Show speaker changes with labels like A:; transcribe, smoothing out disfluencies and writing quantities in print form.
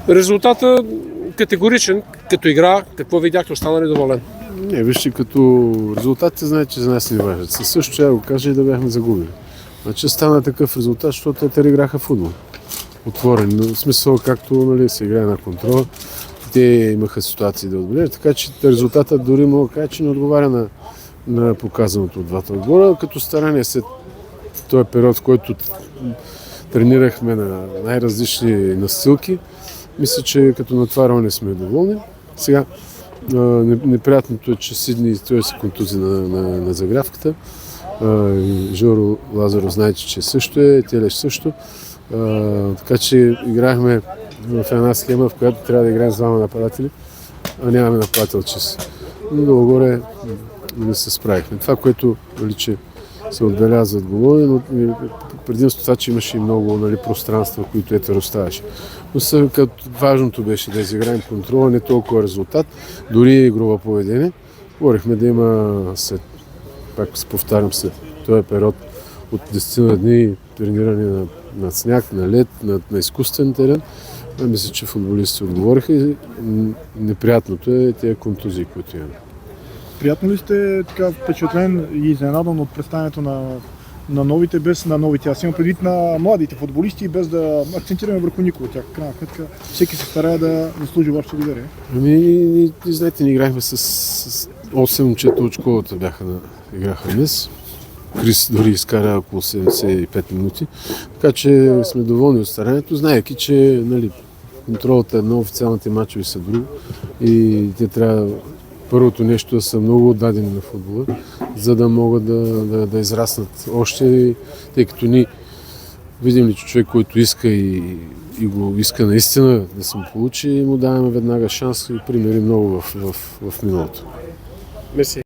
A: Резултата категоричен, като игра, какво видяхте, остана ли доволен?
B: Не, вижте, като резултатите знаете, че за нас не важат. Със също ще го кажа и да бяхме загубили. Значи стана такъв резултат, защото те играха футбол. Отворен. В смисъл, както нали, се играе на контрола, те имаха ситуации да отбележат, така че резултатът дори мога да кажа, че не отговаря на показаното от двата отбора, като старание след този период, в който тренирахме на най-различни настилки. Мисля, че като натварване сме доволни. Сега неприятното е, че Сидни той се контузи на загрявката. Жоро Лазаров знаете, че също е, Телеш също. Така че играхме в една схема, в която трябва да играем с двама нападатели, а нямаме нападател чист. Но долу-горе не се справихме. Това, което че се отбелязва отговорни, но предимство това, че имаше и много нали, пространства, които ето разставаше. Но важното беше да изиграем контрола, не толкова резултат, дори игрова поведение. Говорихме да има след, пак се повтарям, след този период от 10 дни трениране на сняг, на лед, на изкуствен терен. Мисля, че футболистите отговориха и неприятното е тези контузии, които имаме.
C: Приятно ли сте така впечатлен и изненадан от представянето на новите, без на новите? Аз имам предвид на младите футболисти, без да акцентираме върху никой от тях. Крайна сметка всеки се старае да заслужи вашето доверие.
B: Ами, знаете, ни играхме с 8 момчета от школата играха днес. Крис дори изкара около 75 минути. Така че сме доволни от старанието, знаейки, че нали, контролата е едно, официалните мачове са друго и те трябва първото нещо да са много отдадени на футбола, за да могат да израснат още, тъй като ни видим ли човек, който иска и го иска наистина да се му получи, му даваме веднага шанс и примери много в миналото.
A: Мерси.